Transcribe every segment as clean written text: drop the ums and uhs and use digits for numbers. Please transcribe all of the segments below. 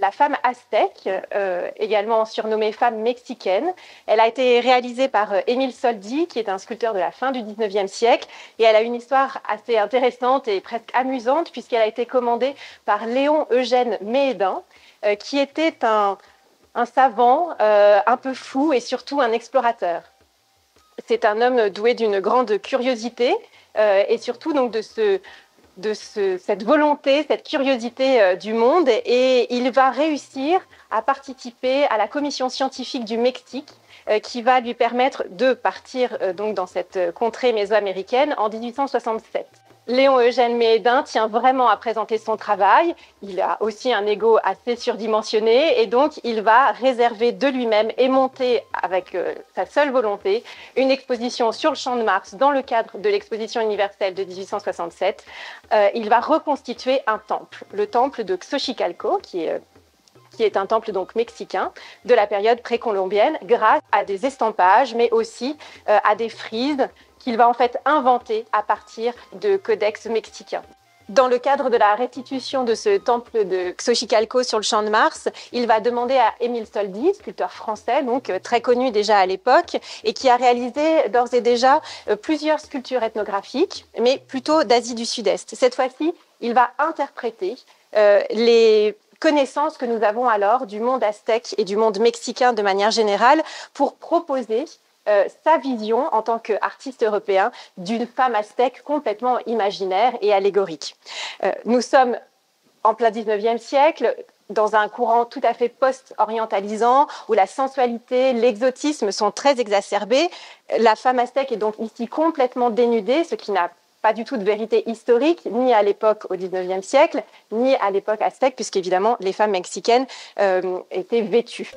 la femme aztèque, également surnommée femme mexicaine. Elle a été réalisée par Émile Soldi, qui est un sculpteur de la fin du 19e siècle. Et elle a une histoire assez intéressante et presque amusante, puisqu'elle a été commandée par Léon Eugène Méhédin, qui était un savant un peu fou et surtout un explorateur. C'est un homme doué d'une grande curiosité et surtout donc cette volonté, cette curiosité du monde, et il va réussir à participer à la commission scientifique du Mexique qui va lui permettre de partir donc dans cette contrée mésoaméricaine en 1867. Léon Eugène Méhédin tient vraiment à présenter son travail. Il a aussi un ego assez surdimensionné et donc il va réserver de lui-même et monter avec sa seule volonté une exposition sur le Champ de Mars dans le cadre de l'exposition universelle de 1867. Il va reconstituer un temple, le temple de Xochicalco, qui est un temple donc mexicain de la période précolombienne, grâce à des estampages, mais aussi à des frises qu'il va en fait inventer à partir de codex mexicains. Dans le cadre de la restitution de ce temple de Xochicalco sur le Champ de Mars, il va demander à Émile Soldi, sculpteur français, donc très connu déjà à l'époque, et qui a réalisé d'ores et déjà plusieurs sculptures ethnographiques, mais plutôt d'Asie du Sud-Est. Cette fois-ci, il va interpréter les connaissances que nous avons alors du monde aztèque et du monde mexicain de manière générale pour proposer sa vision en tant qu'artiste européen d'une femme aztèque complètement imaginaire et allégorique. Nous sommes en plein 19e siècle, dans un courant tout à fait post-orientalisant, où la sensualité, l'exotisme sont très exacerbés. La femme aztèque est donc ici complètement dénudée, ce qui n'a pas du tout de vérité historique, ni à l'époque au 19e siècle, ni à l'époque aztèque, puisqu'évidemment les femmes mexicaines étaient vêtues.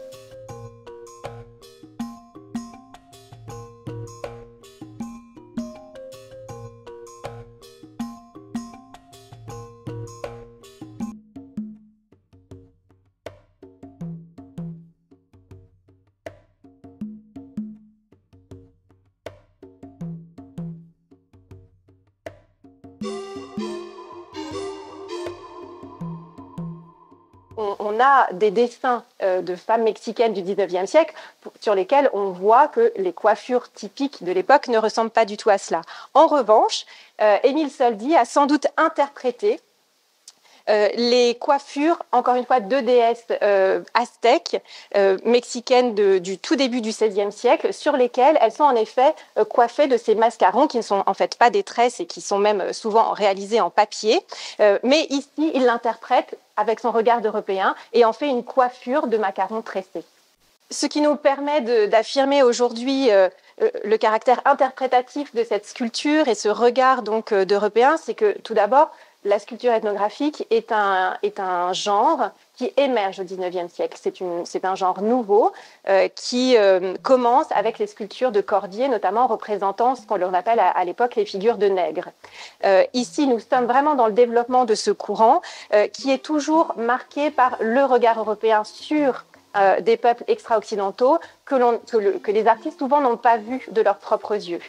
On a des dessins de femmes mexicaines du 19e siècle sur lesquels on voit que les coiffures typiques de l'époque ne ressemblent pas du tout à cela. En revanche, Émile Soldi a sans doute interprété les coiffures, encore une fois, de déesses aztèques, mexicaines du tout début du XVIe siècle, sur lesquelles elles sont en effet coiffées de ces mascarons qui ne sont en fait pas des tresses et qui sont même souvent réalisés en papier. Mais ici, il l'interprète avec son regard d'Européen et en fait une coiffure de macarons tressés. Ce qui nous permet d'affirmer aujourd'hui le caractère interprétatif de cette sculpture et ce regard donc d'Européen, c'est que tout d'abord, la sculpture ethnographique est un genre qui émerge au XIXe siècle. C'est un genre nouveau qui commence avec les sculptures de Cordier, notamment représentant ce qu'on appelle à l'époque les figures de nègres. Ici, nous sommes vraiment dans le développement de ce courant qui est toujours marqué par le regard européen sur des peuples extra-occidentaux que les artistes souvent n'ont pas vus de leurs propres yeux.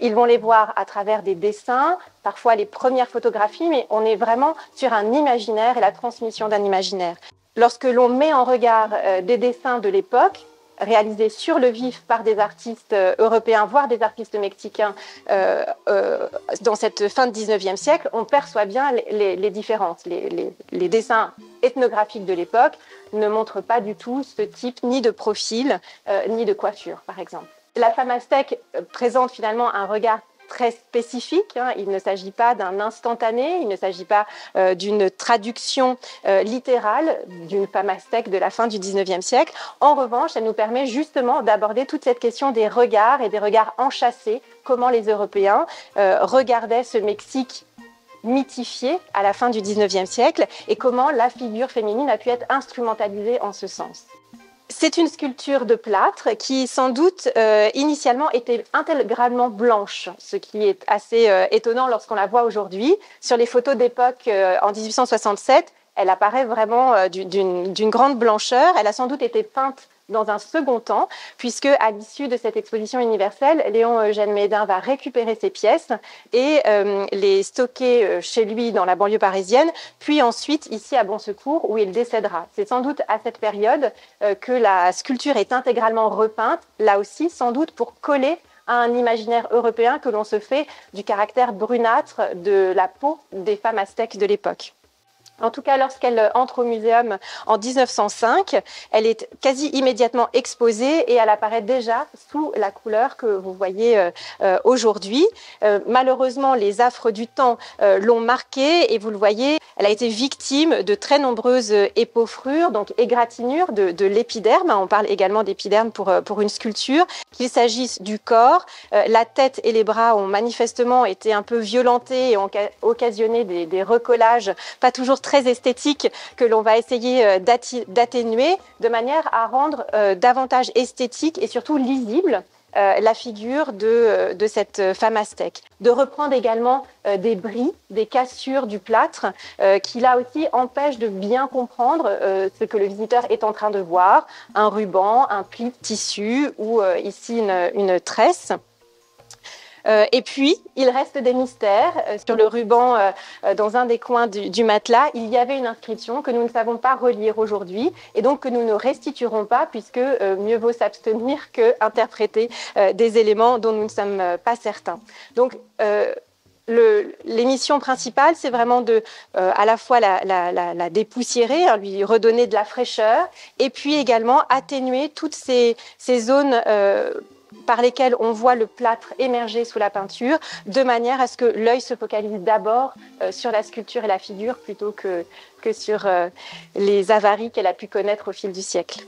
Ils vont les voir à travers des dessins, parfois les premières photographies, mais on est vraiment sur un imaginaire et la transmission d'un imaginaire. Lorsque l'on met en regard des dessins de l'époque, réalisés sur le vif par des artistes européens, voire des artistes mexicains dans cette fin de 19e siècle, on perçoit bien les différences. Les dessins ethnographiques de l'époque ne montrent pas du tout ce type ni de profil, ni de coiffure, par exemple. La femme aztèque présente finalement un regard très spécifique. Il ne s'agit pas d'un instantané, il ne s'agit pas d'une traduction littérale d'une femme aztèque de la fin du 19e siècle. En revanche, elle nous permet justement d'aborder toute cette question des regards et des regards enchâssés, comment les Européens regardaient ce Mexique mythifié à la fin du 19e siècle et comment la figure féminine a pu être instrumentalisée en ce sens. C'est une sculpture de plâtre qui, sans doute, initialement était intégralement blanche, ce qui est assez étonnant lorsqu'on la voit aujourd'hui. Sur les photos d'époque, en 1867, elle apparaît vraiment d'une grande blancheur. Elle a sans doute été peinte dans un second temps, puisque à l'issue de cette exposition universelle, Léon Eugène Médin va récupérer ces pièces et les stocker chez lui dans la banlieue parisienne, puis ensuite ici à Bon Secours où il décédera. C'est sans doute à cette période que la sculpture est intégralement repeinte, là aussi sans doute pour coller à un imaginaire européen que l'on se fait du caractère brunâtre de la peau des femmes aztèques de l'époque. En tout cas, lorsqu'elle entre au muséum en 1905, elle est quasi immédiatement exposée et elle apparaît déjà sous la couleur que vous voyez aujourd'hui. Malheureusement, les affres du temps l'ont marquée et vous le voyez, elle a été victime de très nombreuses épaufrures, donc égratignures de l'épiderme. On parle également d'épiderme pour une sculpture. Qu'il s'agisse du corps, la tête et les bras ont manifestement été un peu violentés et ont occasionné des recollages pas toujours très esthétiques que l'on va essayer d'atténuer de manière à rendre davantage esthétique et surtout lisible la figure de cette femme aztèque. De reprendre également des bris, des cassures du plâtre qui là aussi empêchent de bien comprendre ce que le visiteur est en train de voir, un ruban, un pli de tissu ou ici une tresse. Et puis, il reste des mystères. Sur le ruban, dans un des coins du matelas, il y avait une inscription que nous ne savons pas relire aujourd'hui et donc que nous ne restituerons pas puisque mieux vaut s'abstenir qu'interpréter des éléments dont nous ne sommes pas certains. Donc, l'émission principale, c'est vraiment de à la fois la dépoussiérer, hein, lui redonner de la fraîcheur et puis également atténuer toutes ces zones par lesquelles on voit le plâtre émerger sous la peinture, de manière à ce que l'œil se focalise d'abord sur la sculpture et la figure plutôt que sur les avaries qu'elle a pu connaître au fil du siècle.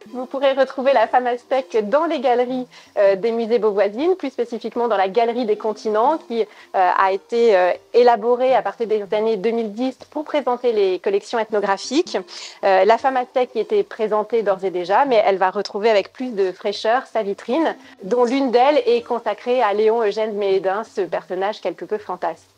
Vous pourrez retrouver la femme aztèque dans les galeries des musées beauvoisines, plus spécifiquement dans la Galerie des Continents, qui a été élaborée à partir des années 2010 pour présenter les collections ethnographiques. La femme aztèque y était présentée d'ores et déjà, mais elle va retrouver avec plus de fraîcheur sa vitrine, dont l'une d'elles est consacrée à Léon Eugène Médin, ce personnage quelque peu fantasque.